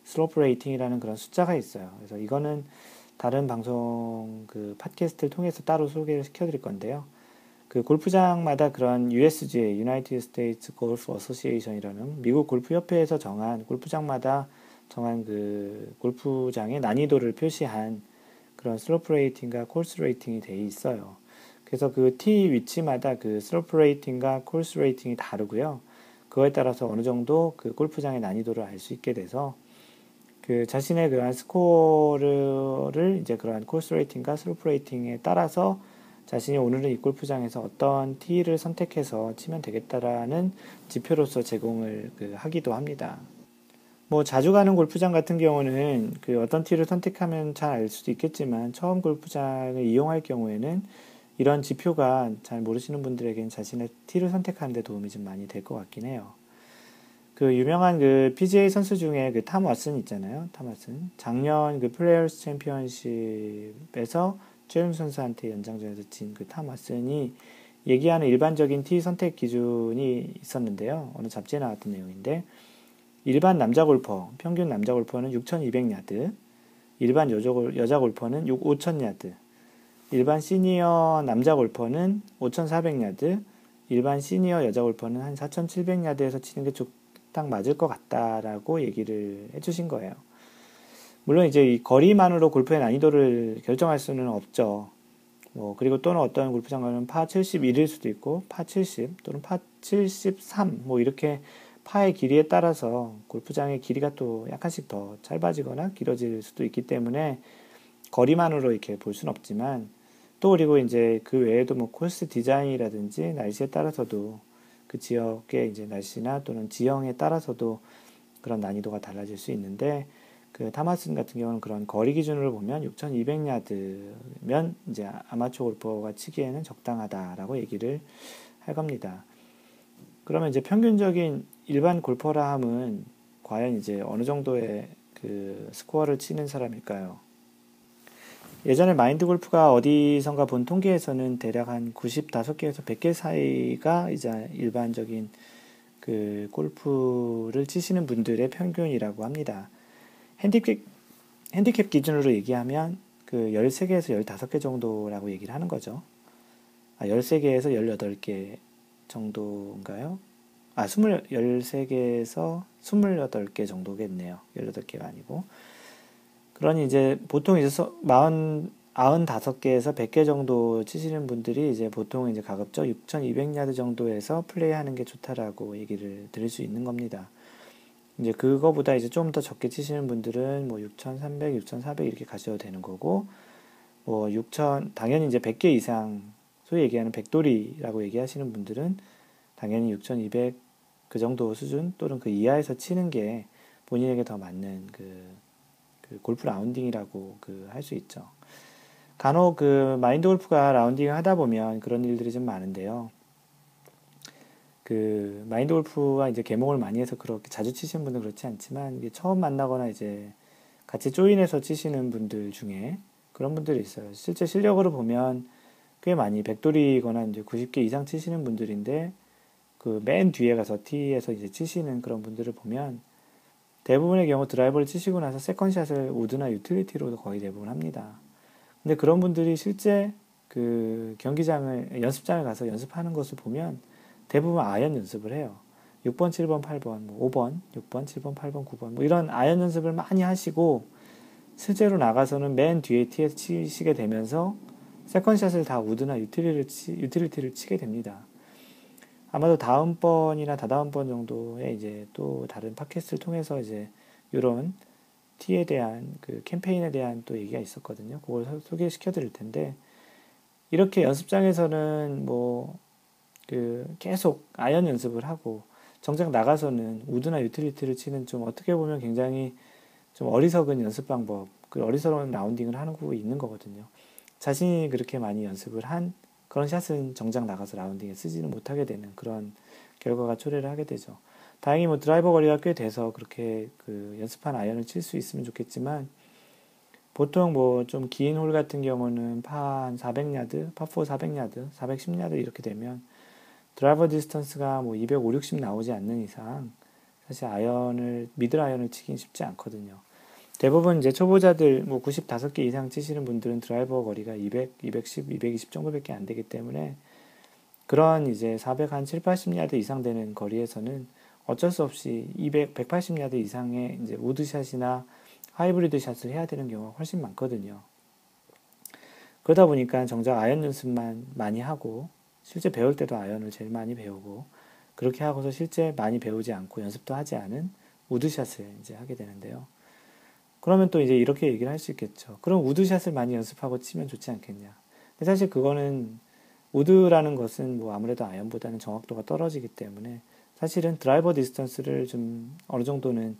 슬로프 레이팅이라는 그런 숫자가 있어요. 그래서 이거는 다른 방송 그 팟캐스트를 통해서 따로 소개를 시켜드릴 건데요. 그 골프장마다 그런 USGA, United States Golf Association이라는 미국 골프 협회에서 정한 골프장마다 정한 그 골프장의 난이도를 표시한 그런 슬로프 레이팅과 콜스 레이팅이 돼 있어요. 그래서 그 티 위치마다 그 슬로프 레이팅과 콜스 레이팅이 다르고요. 그거에 따라서 어느 정도 그 골프장의 난이도를 알 수 있게 돼서 그 자신의 그러한 스코어를 이제 그러한 콜스 레이팅과 슬로프 레이팅에 따라서 자신이 오늘은 이 골프장에서 어떤 티를 선택해서 치면 되겠다라는 지표로서 제공을 하기도 합니다. 뭐 자주 가는 골프장 같은 경우는 그 어떤 티를 선택하면 잘 알 수도 있겠지만 처음 골프장을 이용할 경우에는 이런 지표가 잘 모르시는 분들에게는 자신의 티를 선택하는 데 도움이 좀 많이 될 것 같긴 해요. 그 유명한 그 PGA 선수 중에 그 탐 왓슨 있잖아요. 탐 왓슨. 작년 그 플레이어스 챔피언십에서 최윤 선수한테 연장전에서 진 그 탐 왓슨이 얘기하는 일반적인 티 선택 기준이 있었는데요. 어느 잡지에 나왔던 내용인데 일반 남자 골퍼, 평균 남자 골퍼는 6,200야드, 일반 여자 골퍼는 5,000야드, 일반 시니어 남자 골퍼는 5,400야드, 일반 시니어 여자 골퍼는 한 4,700야드에서 치는 게 딱 맞을 것 같다라고 얘기를 해주신 거예요. 물론 이제 이 거리만으로 골프의 난이도를 결정할 수는 없죠. 뭐 그리고 또는 어떤 골프장 가면 파 71일 수도 있고 파 70 또는 파 73 뭐 이렇게 파의 길이에 따라서 골프장의 길이가 또 약간씩 더 짧아지거나 길어질 수도 있기 때문에 거리만으로 이렇게 볼 수는 없지만 또 그리고 이제 그 외에도 뭐 코스 디자인이라든지 날씨에 따라서도 그 지역의 이제 날씨나 또는 지형에 따라서도 그런 난이도가 달라질 수 있는데 그 타마슨 같은 경우는 그런 거리 기준으로 보면 6,200야드면 이제 아마추어 골퍼가 치기에는 적당하다라고 얘기를 할 겁니다. 그러면 이제 평균적인 일반 골퍼라 함은 과연 이제 어느 정도의 그 스코어를 치는 사람일까요? 예전에 마인드 골프가 어디선가 본 통계에서는 대략 한 95개에서 100개 사이가 이제 일반적인 그 골프를 치시는 분들의 평균이라고 합니다. 핸디캡 기준으로 얘기하면 그 13개에서 15개 정도라고 얘기를 하는 거죠. 13개에서 18개 정도인가요? 13개에서 28개 정도겠네요. 18개가 아니고. 그러니 이제 보통 이제 95개에서 100개 정도 치시는 분들이 이제 보통 이제 가급적 6,200야드 정도에서 플레이하는 게 좋다라고 얘기를 드릴 수 있는 겁니다. 이제 그거보다 이제 좀 더 적게 치시는 분들은 뭐 6,300, 6,400 이렇게 가셔도 되는 거고, 뭐 6,000, 당연히 이제 100개 이상, 소위 얘기하는 백돌이라고 얘기하시는 분들은 당연히 6,200 그 정도 수준 또는 그 이하에서 치는 게 본인에게 더 맞는 그 골프 라운딩이라고 할 수 있죠. 간혹 그 마인드 골프가 라운딩을 하다 보면 그런 일들이 좀 많은데요. 그 마인드 골프가 이제 개몽을 많이 해서 그렇게 자주 치시는 분들은 그렇지 않지만 이게 처음 만나거나 이제 같이 조인해서 치시는 분들 중에 그런 분들이 있어요. 실제 실력으로 보면 꽤 많이 백돌이거나 이제 90개 이상 치시는 분들인데 그 맨 뒤에 가서 티에서 이제 치시는 그런 분들을 보면 대부분의 경우 드라이버를 치시고 나서 세컨샷을 우드나 유틸리티로도 거의 대부분 합니다. 근데 그런 분들이 실제 그 연습장을 가서 연습하는 것을 보면 대부분 아이언 연습을 해요. 6번, 7번, 8번, 뭐 5번, 6번, 7번, 8번, 9번 뭐 이런 아이언 연습을 많이 하시고 실제로 나가서는 맨 뒤에 티에서 치시게 되면서 세컨샷을 다 우드나 유틸리티를 치게 됩니다. 아마도 다음번이나 다다음번 정도에 이제 또 다른 팟캐스트를 통해서 이제 이런 티에 대한 그 캠페인에 대한 또 얘기가 있었거든요. 그걸 소개시켜 드릴 텐데 이렇게 연습장에서는 뭐 그 계속 아이언 연습을 하고 정작 나가서는 우드나 유틸리티를 치는 좀 어떻게 보면 굉장히 좀 어리석은 연습 방법, 그 어리석은 라운딩을 하고 있는 거거든요. 자신이 그렇게 많이 연습을 한 그런 샷은 정작 나가서 라운딩에 쓰지는 못하게 되는 그런 결과가 초래를 하게 되죠. 다행히 뭐 드라이버 거리가 꽤 돼서 그렇게 그 연습한 아이언을 칠 수 있으면 좋겠지만 보통 뭐 좀 긴 홀 같은 경우는 파 한 400야드, 파4 400야드, 410야드 이렇게 되면 드라이버 디스턴스가 뭐 250, 60 나오지 않는 이상 사실 미들 아이언을 치긴 쉽지 않거든요. 대부분 이제 초보자들 뭐 95개 이상 치시는 분들은 드라이버 거리가 200, 210, 220 정도밖에 안 되기 때문에 그런 이제 400 한 7, 80야드 이상 되는 거리에서는 어쩔 수 없이 200, 180야드 이상의 이제 우드샷이나 하이브리드 샷을 해야 되는 경우가 훨씬 많거든요. 그러다 보니까 정작 아이언 연습만 많이 하고 실제 배울 때도 아이언을 제일 많이 배우고 그렇게 하고서 실제 많이 배우지 않고 연습도 하지 않은 우드샷을 이제 하게 되는데요. 그러면 또 이제 이렇게 얘기를 할 수 있겠죠. 그럼 우드샷을 많이 연습하고 치면 좋지 않겠냐. 근데 사실 그거는 우드라는 것은 뭐 아무래도 아이언보다는 정확도가 떨어지기 때문에 사실은 드라이버 디스턴스를 좀 어느 정도는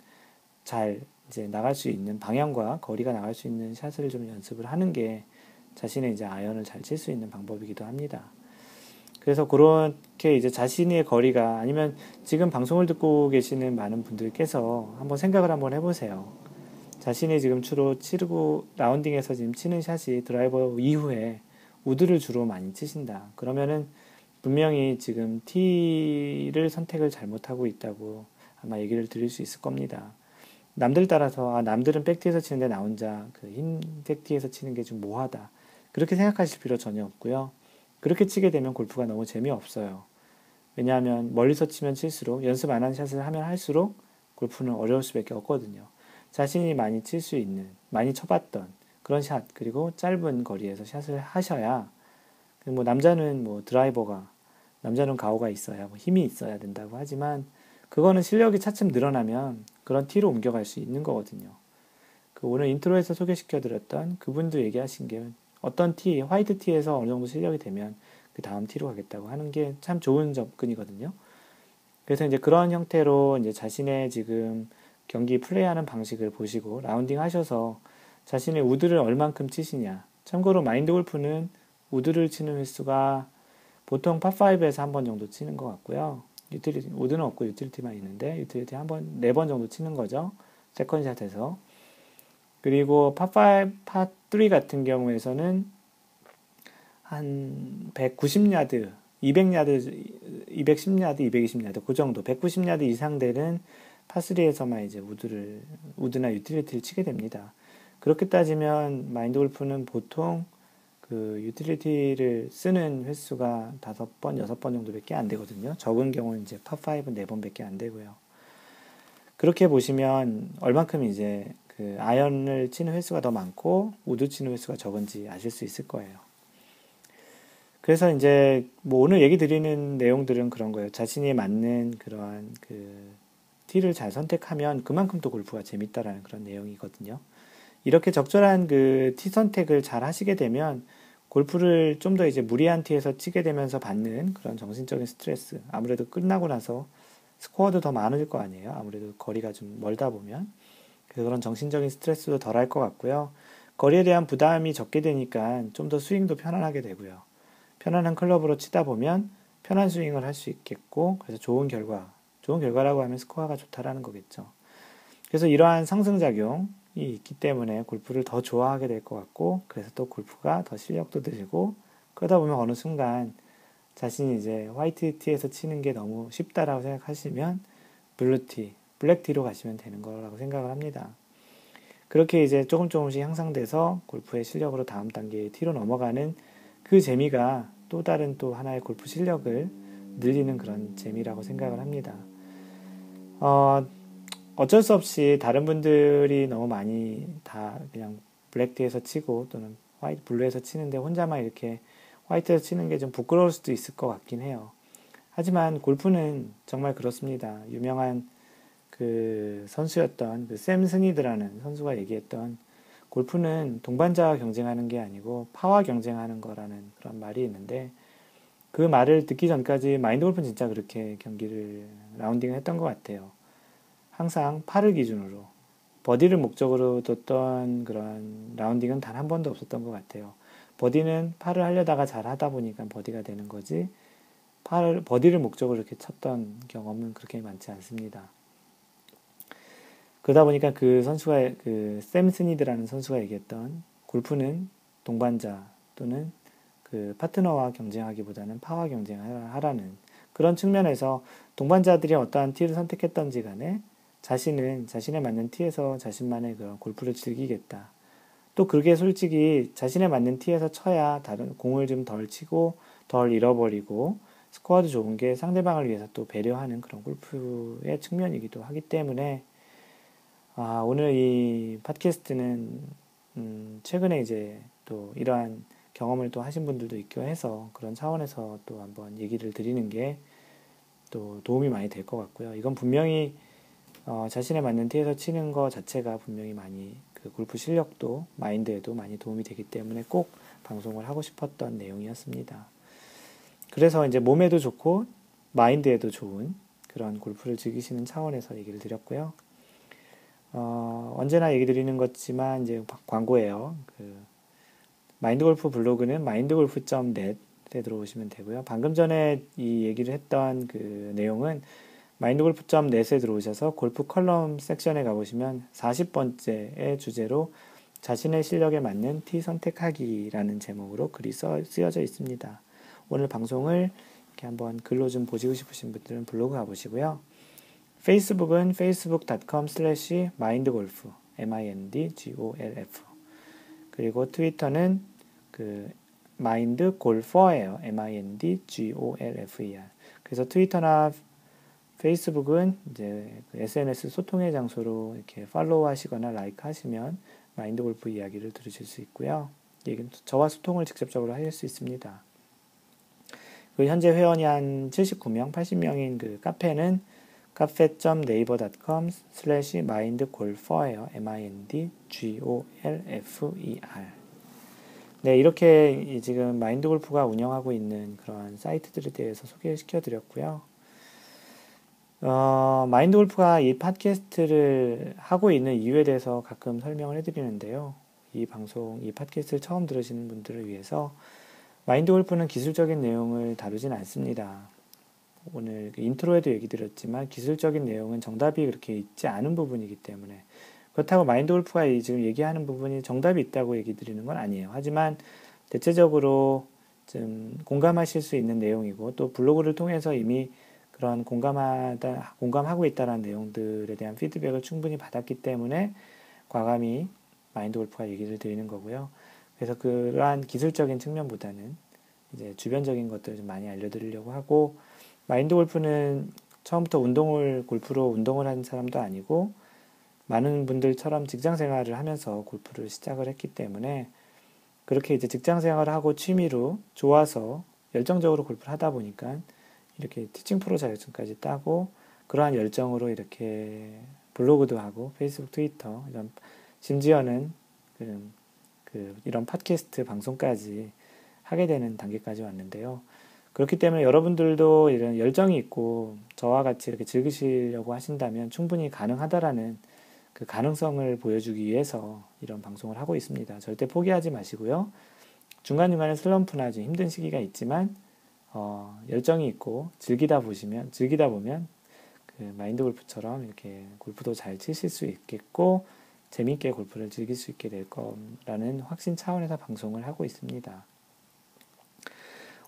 잘 이제 나갈 수 있는 방향과 거리가 나갈 수 있는 샷을 좀 연습을 하는 게 자신의 이제 아이언을 잘 칠 수 있는 방법이기도 합니다. 그래서 그렇게 이제 자신의 거리가 아니면 지금 방송을 듣고 계시는 많은 분들께서 한번 생각을 한번 해보세요. 자신이 지금 주로 치르고 라운딩에서 지금 치는 샷이 드라이버 이후에 우드를 주로 많이 치신다. 그러면은 분명히 지금 티를 선택을 잘못하고 있다고 아마 얘기를 드릴 수 있을 겁니다. 남들 따라서 남들은 백티에서 치는데 나 혼자 그 흰 백티에서 치는 게 좀 모하다. 그렇게 생각하실 필요 전혀 없고요. 그렇게 치게 되면 골프가 너무 재미없어요. 왜냐하면 멀리서 치면 칠수록 연습 안 한 샷을 하면 할수록 골프는 어려울 수밖에 없거든요. 자신이 많이 칠 수 있는, 많이 쳐봤던 그런 샷, 그리고 짧은 거리에서 샷을 하셔야, 뭐 남자는 뭐 드라이버가, 남자는 가오가 있어야, 뭐 힘이 있어야 된다고 하지만, 그거는 실력이 차츰 늘어나면 그런 티로 옮겨갈 수 있는 거거든요. 그 오늘 인트로에서 소개시켜드렸던 그분도 얘기하신 게 어떤 티, 화이트 티에서 어느 정도 실력이 되면 그 다음 티로 가겠다고 하는 게 참 좋은 접근이거든요. 그래서 이제 그런 형태로 이제 자신의 지금 경기 플레이하는 방식을 보시고 라운딩 하셔서 자신의 우드를 얼만큼 치시냐. 참고로 마인드 골프는 우드를 치는 횟수가 보통 파5에서 한 번 정도 치는 것 같고요. 우드는 없고 유틸리티만 있는데 유틸리티 한 번, 네 번 정도 치는 거죠. 세컨샷에서. 그리고 파5, 파3 같은 경우에서는 한 190야드, 200야드, 210야드, 220야드 그 정도 190야드 이상 되는 파3에서만 이제 우드나 유틸리티를 치게 됩니다. 그렇게 따지면 마인드 골프는 보통 그 유틸리티를 쓰는 횟수가 5번, 6번 정도밖에 안 되거든요. 적은 경우는 이제 파5는 4번밖에 안 되고요. 그렇게 보시면 얼만큼 이제 그 아이언을 치는 횟수가 더 많고 우드 치는 횟수가 적은지 아실 수 있을 거예요. 그래서 이제 뭐 오늘 얘기 드리는 내용들은 그런 거예요. 자신이 맞는 그러한 그 티를 잘 선택하면 그만큼 또 골프가 재밌다라는 그런 내용이거든요. 이렇게 적절한 그 티 선택을 잘 하시게 되면 골프를 좀 더 이제 무리한 티에서 치게 되면서 받는 그런 정신적인 스트레스, 아무래도 끝나고 나서 스코어도 더 많을 거 아니에요. 아무래도 거리가 좀 멀다 보면. 그래서 그런 정신적인 스트레스도 덜 할 것 같고요. 거리에 대한 부담이 적게 되니까 좀 더 스윙도 편안하게 되고요. 편안한 클럽으로 치다 보면 편한 스윙을 할 수 있겠고, 그래서 좋은 결과라고 하면 스코어가 좋다라는 거겠죠. 그래서 이러한 상승작용이 있기 때문에 골프를 더 좋아하게 될 것 같고, 그래서 또 골프가 더 실력도 늘고, 그러다 보면 어느 순간 자신이 이제 화이트티에서 치는 게 너무 쉽다라고 생각하시면 블루티, 블랙티로 가시면 되는 거라고 생각을 합니다. 그렇게 이제 조금씩 향상돼서 골프의 실력으로 다음 단계의 티로 넘어가는 그 재미가 또 다른 또 하나의 골프 실력을 늘리는 그런 재미라고 생각을 합니다. 어쩔 수 없이 다른 분들이 너무 많이 다 그냥 블랙티에서 치고 또는 화이트 블루에서 치는데 혼자만 이렇게 화이트에서 치는 게 좀 부끄러울 수도 있을 것 같긴 해요. 하지만 골프는 정말 그렇습니다. 유명한 그 선수였던 그 샘 스니드라는 선수가 얘기했던 골프는 동반자와 경쟁하는 게 아니고 파와 경쟁하는 거라는 그런 말이 있는데 그 말을 듣기 전까지 마인드 골프는 진짜 그렇게 경기를 라운딩을 했던 것 같아요. 항상 파를 기준으로 버디를 목적으로 뒀던 그런 라운딩은 단 한 번도 없었던 것 같아요. 버디는 파를 하려다가 잘 하다 보니까 버디가 되는 거지 버디를 목적으로 이렇게 쳤던 경험은 그렇게 많지 않습니다. 그러다 보니까 그 선수가, 그 샘 스니드라는 선수가 얘기했던 골프는 동반자 또는 그 파트너와 경쟁하기보다는 파와 경쟁하라는 그런 측면에서 동반자들이 어떠한 티를 선택했던지 간에 자신은 자신에 맞는 티에서 자신만의 그런 골프를 즐기겠다. 또 그게 솔직히 자신에 맞는 티에서 쳐야 다른 공을 좀 덜 치고 덜 잃어버리고 스코어도 좋은 게 상대방을 위해서 또 배려하는 그런 골프의 측면이기도 하기 때문에 오늘 이 팟캐스트는 최근에 이제 또 이러한 경험을 또 하신 분들도 있고 해서 그런 차원에서 또 한번 얘기를 드리는 게 또 도움이 많이 될 것 같고요. 이건 분명히 자신에 맞는 티에서 치는 거 자체가 분명히 많이 그 골프 실력도 마인드에도 많이 도움이 되기 때문에 꼭 방송을 하고 싶었던 내용이었습니다. 그래서 이제 몸에도 좋고 마인드에도 좋은 그런 골프를 즐기시는 차원에서 얘기를 드렸고요. 언제나 얘기 드리는 것지만 이제 광고예요. 그 마인드 골프 블로그는 mindgolf.net에 들어오시면 되고요. 방금 전에 이 얘기를 했던 그 내용은 mindgolf.net에 들어오셔서 골프 컬럼 섹션에 가보시면 40번째의 주제로 자신의 실력에 맞는 티 선택하기라는 제목으로 글이 쓰여져 있습니다. 오늘 방송을 이렇게 한번 글로 좀 보시고 싶으신 분들은 블로그 가보시고요. 페이스북은 facebook.com/mindgolf mindgolf 그리고 트위터는 그 마인드 골퍼예요. mindgolfer. 그래서 트위터나 페이스북은 이제 그 SNS 소통의 장소로 이렇게 팔로우 하시거나 라이크 하시면 마인드 골프 이야기를 들으실 수 있고요. 저와 소통을 직접적으로 하실 수 있습니다. 그 현재 회원이 한 79명, 80명인 그 카페는 cafe.naver.com/mindgolfer예요. mindgolfer. 네, 이렇게 지금 마인드 골프가 운영하고 있는 그러한 사이트들에 대해서 소개시켜 드렸고요. 마인드 골프가 이 팟캐스트를 하고 있는 이유에 대해서 가끔 설명을 해드리는데요. 이 팟캐스트를 처음 들으시는 분들을 위해서 마인드 골프는 기술적인 내용을 다루진 않습니다. 오늘 인트로에도 얘기 드렸지만 기술적인 내용은 정답이 그렇게 있지 않은 부분이기 때문에 그렇다고 마인드 골프가 지금 얘기하는 부분이 정답이 있다고 얘기 드리는 건 아니에요. 하지만 대체적으로 좀 공감하실 수 있는 내용이고 또 블로그를 통해서 이미 그런 공감하고 있다는 내용들에 대한 피드백을 충분히 받았기 때문에 과감히 마인드 골프가 얘기를 드리는 거고요. 그래서 그러한 기술적인 측면보다는 이제 주변적인 것들을 좀 많이 알려드리려고 하고 마인드 골프는 처음부터 골프로 운동을 한 사람도 아니고 많은 분들처럼 직장 생활을 하면서 골프를 시작을 했기 때문에 그렇게 이제 직장 생활을 하고 취미로 좋아서 열정적으로 골프를 하다 보니까 이렇게 티칭 프로 자격증까지 따고 그러한 열정으로 이렇게 블로그도 하고 페이스북, 트위터 심지어는 이런 팟캐스트 방송까지 하게 되는 단계까지 왔는데요. 그렇기 때문에 여러분들도 이런 열정이 있고 저와 같이 이렇게 즐기시려고 하신다면 충분히 가능하다라는 그 가능성을 보여주기 위해서 이런 방송을 하고 있습니다. 절대 포기하지 마시고요. 중간중간에 슬럼프나 좀 힘든 시기가 있지만 열정이 있고 즐기다 보면 그 마인드 골프처럼 이렇게 골프도 잘 치실 수 있겠고 재미있게 골프를 즐길 수 있게 될 거라는 확신 차원에서 방송을 하고 있습니다.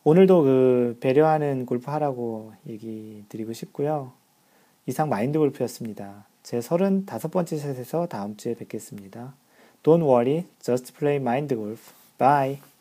오늘도 그 배려하는 골프 하라고 얘기 드리고 싶고요. 이상 마인드 골프였습니다. 제 35번째 샷에서 다음 주에 뵙겠습니다. Don't worry, just play mind golf. Bye.